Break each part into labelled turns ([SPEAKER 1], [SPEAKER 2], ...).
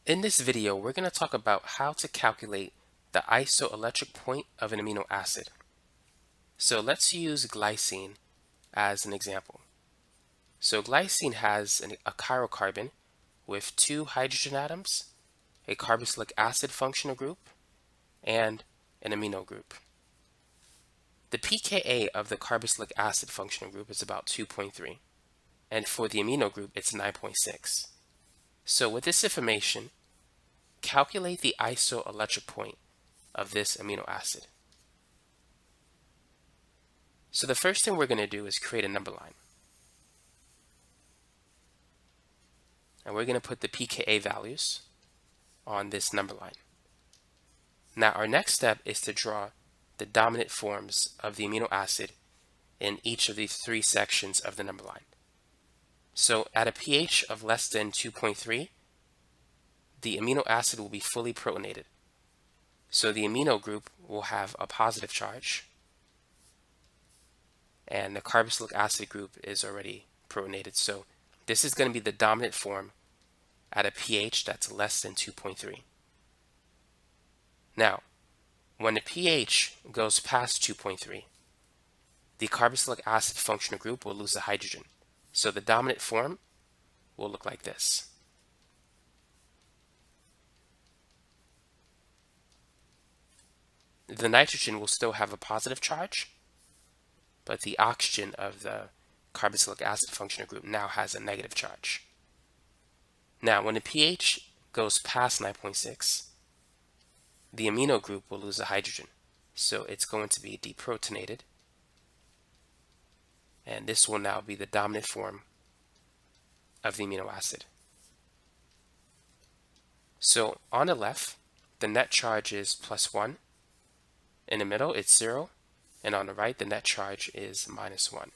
[SPEAKER 1] In this video, we're going to talk about how to calculate the isoelectric point of an amino acid. So let's use glycine as an example. So glycine has a chirocarbon with 2 hydrogen atoms, a carboxylic acid functional group, and an amino group. The pKa of the carboxylic acid functional group is about 2.3, and for the amino group, it's 9.6. So with this information, calculate the isoelectric point of this amino acid. So the first thing we're going to do is create a number line. And we're going to put the pKa values on this number line. Now our next step is to draw the dominant forms of the amino acid in each of these 3 sections of the number line. So at a pH of less than 2.3, the amino acid will be fully protonated. So the amino group will have a positive charge, and the carboxylic acid group is already protonated. So this is going to be the dominant form at a pH that's less than 2.3. Now, when the pH goes past 2.3, the carboxylic acid functional group will lose a hydrogen. So the dominant form will look like this. The nitrogen will still have a positive charge, but the oxygen of the carboxylic acid functional group now has a negative charge. Now, when the pH goes past 9.6, the amino group will lose a hydrogen. So it's going to be deprotonated, and this will now be the dominant form of the amino acid. So on the left, the net charge is +1. In the middle, it's 0. And on the right, the net charge is -1.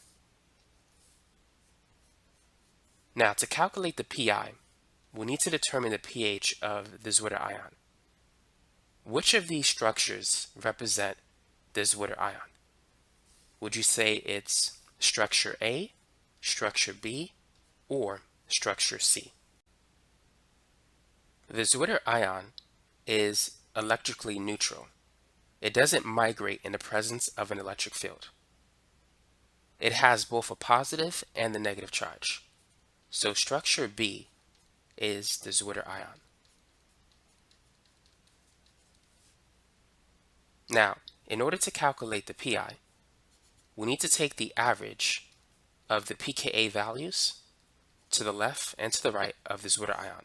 [SPEAKER 1] Now, to calculate the pI, we need to determine the pH of the zwitterion. Which of these structures represent the zwitterion? Would you say it's structure A, structure B, or structure C? The zwitterion is electrically neutral. It doesn't migrate in the presence of an electric field. It has both a positive and the negative charge. So structure B is the zwitterion. Now, in order to calculate the pI, we need to take the average of the pKa values to the left and to the right of the zwitterion.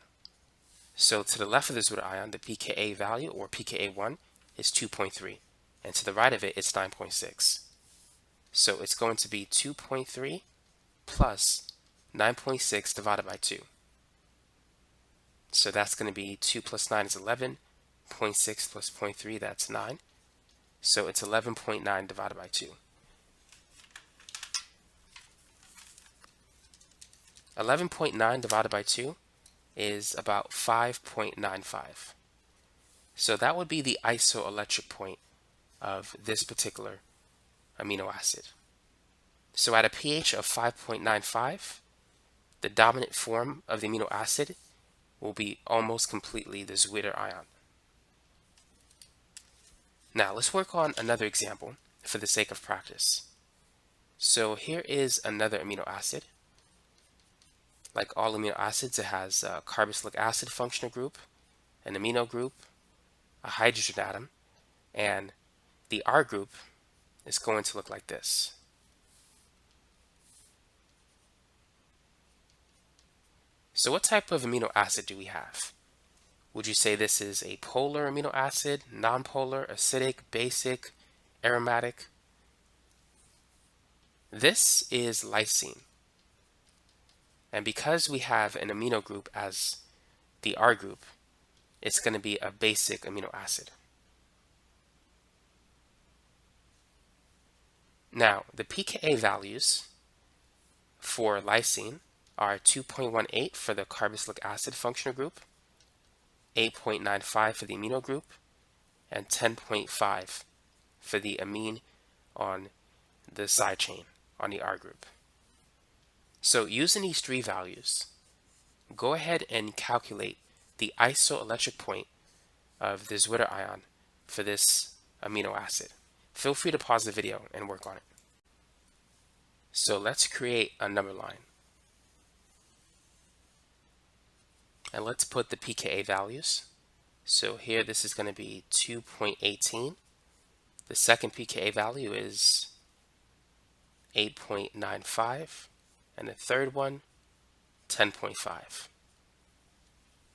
[SPEAKER 1] So to the left of the zwitterion, the pKa value, or pKa1, is 2.3, and to the right of it, it's 9.6. So it's going to be 2.3 plus 9.6 divided by 2. So that's going to be 2 plus 9 is 11, 0.6 plus 0.3, that's 9. So it's 11.9 divided by 2. 11.9 divided by 2 is about 5.95. So that would be the isoelectric point of this particular amino acid. So at a pH of 5.95, the dominant form of the amino acid will be almost completely the zwitterion. Now let's work on another example for the sake of practice. So here is another amino acid. Like all amino acids, it has a carboxylic acid functional group, an amino group, a hydrogen atom, and the R group is going to look like this. So what type of amino acid do we have? Would you say this is a polar amino acid, nonpolar, acidic, basic, aromatic? This is lysine. And because we have an amino group as the R group, it's going to be a basic amino acid. Now, the pKa values for lysine are 2.18 for the carboxylic acid functional group, 8.95 for the amino group, and 10.5 for the amine on the side chain on the R group. So using these 3 values, go ahead and calculate the isoelectric point of the zwitterion for this amino acid. Feel free to pause the video and work on it. So let's create a number line. And let's put the pKa values. So here this is going to be 2.18. The second pKa value is 8.95. And the third one, 10.5.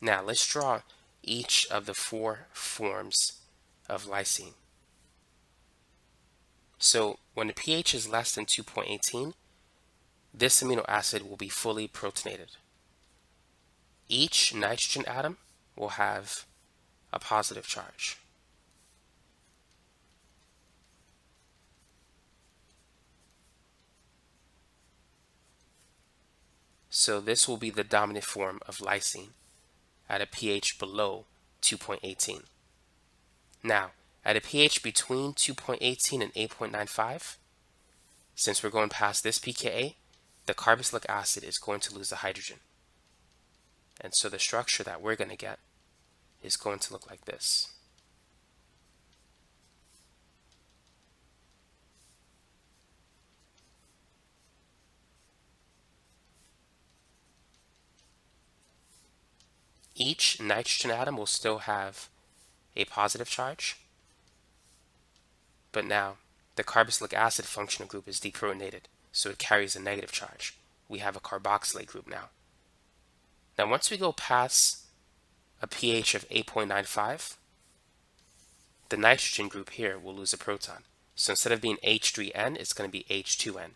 [SPEAKER 1] Now let's draw each of the 4 forms of lysine. So when the pH is less than 2.18, this amino acid will be fully protonated. Each nitrogen atom will have a positive charge. So this will be the dominant form of lysine at a pH below 2.18. Now, at a pH between 2.18 and 8.95, since we're going past this pKa, the carboxylic acid is going to lose the hydrogen. And so the structure that we're going to get is going to look like this. Each nitrogen atom will still have a positive charge, but now the carboxylic acid functional group is deprotonated, so it carries a negative charge. We have a carboxylate group now. Now once we go past a pH of 8.95, the nitrogen group here will lose a proton. So instead of being H3N, it's going to be H2N.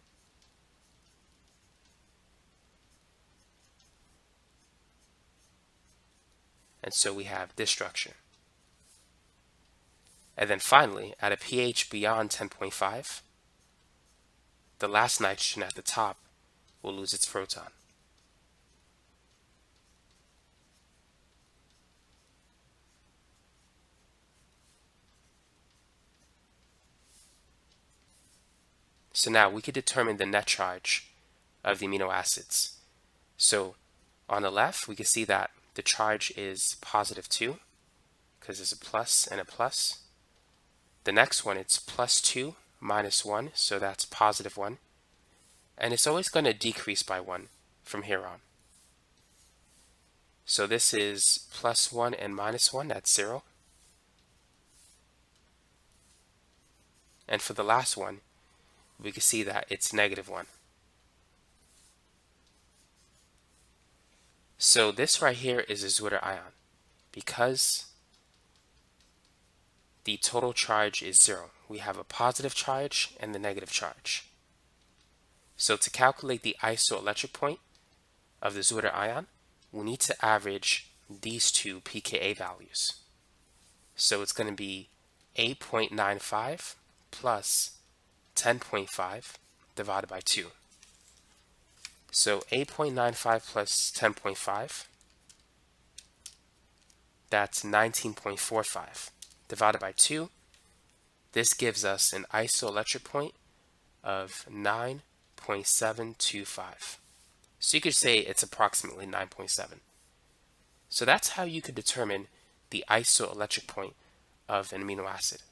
[SPEAKER 1] And so we have this structure. And then finally, at a pH beyond 10.5, the last nitrogen at the top will lose its proton. So now we can determine the net charge of the amino acids. So on the left, we can see that the charge is positive 2, because there's a plus and a plus. The next one, it's plus 2 minus 1, so that's positive 1. And it's always going to decrease by 1 from here on. So this is plus 1 and minus 1, that's 0. And for the last one, we can see that it's negative 1. So this right here is a zwitterion, because the total charge is 0. We have a positive charge and the negative charge. So to calculate the isoelectric point of the zwitterion, we need to average these two pKa values. So it's going to be 8.95 plus 10.5 divided by 2. So 8.95 plus 10.5, that's 19.45 divided by 2. This gives us an isoelectric point of 9.725. So you could say it's approximately 9.7. So that's how you could determine the isoelectric point of an amino acid.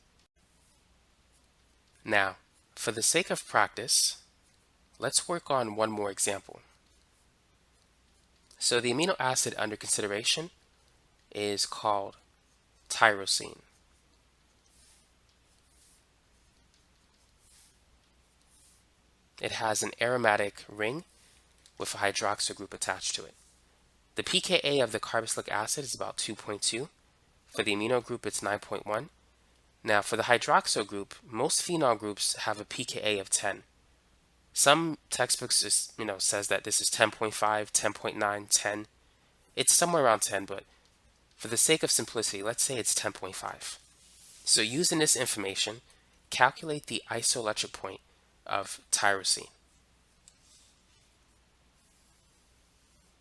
[SPEAKER 1] Now, for the sake of practice, let's work on one more example. So the amino acid under consideration is called tyrosine. It has an aromatic ring with a hydroxyl group attached to it. The pKa of the carboxylic acid is about 2.2. For the amino group, it's 9.1. Now, for the hydroxyl group, most phenol groups have a pKa of 10. Some textbooks says that this is 10.5, 10.9, 10. It's somewhere around 10, but for the sake of simplicity, let's say it's 10.5. So using this information, calculate the isoelectric point of tyrosine.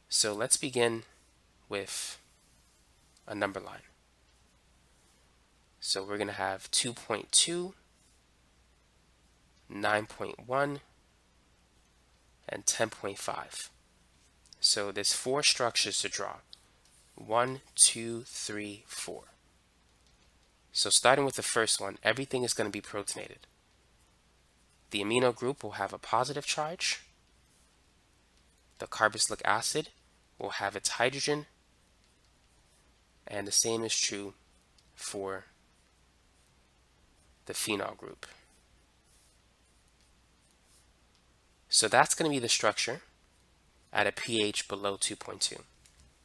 [SPEAKER 1] So let's begin with a number line. So we're going to have 2.2, 9.1, and 10.5. So there's 4 structures to draw. 1, 2, 3, 4. So starting with the first one, everything is going to be protonated. The amino group will have a positive charge. The carboxylic acid will have its hydrogen, and the same is true for the phenol group. So that's going to be the structure at a pH below 2.2.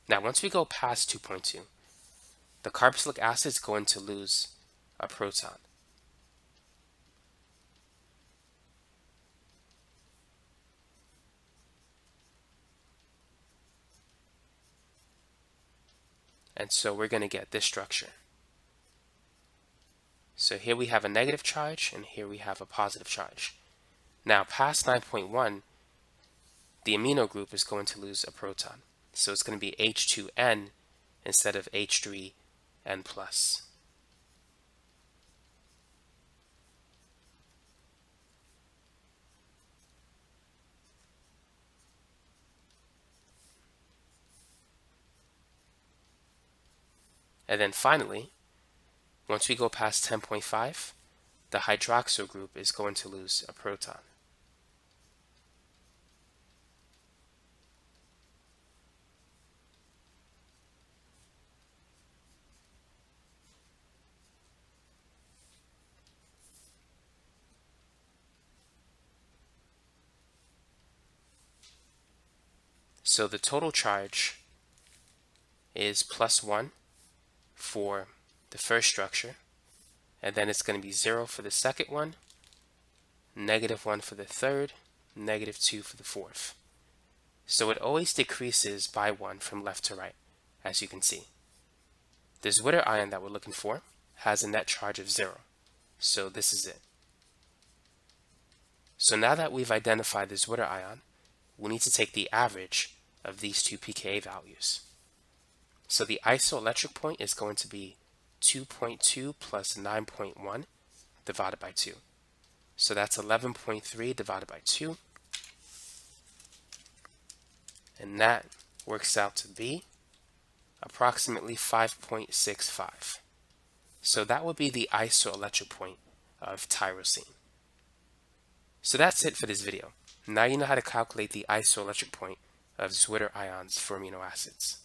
[SPEAKER 1] Now once we go past 2.2, the carboxylic acid is going to lose a proton. And so we're going to get this structure. So here we have a negative charge, and here we have a positive charge. Now past 9.1, the amino group is going to lose a proton. So it's going to be H2N instead of H3N+. And then finally, once we go past 10.5, the hydroxyl group is going to lose a proton. So the total charge is +1 for the first structure, and then it's going to be 0 for the second one, -1 for the third, -2 for the fourth. So it always decreases by 1 from left to right, as you can see. The Zwitterion that we're looking for has a net charge of 0, so this is it. So now that we've identified the Zwitterion, we need to take the average of these two pKa values. So the isoelectric point is going to be 2.2 plus 9.1 divided by 2. So that's 11.3 divided by 2. And that works out to be approximately 5.65. So that would be the isoelectric point of tyrosine. So that's it for this video. Now you know how to calculate the isoelectric point of Zwitterions for amino acids.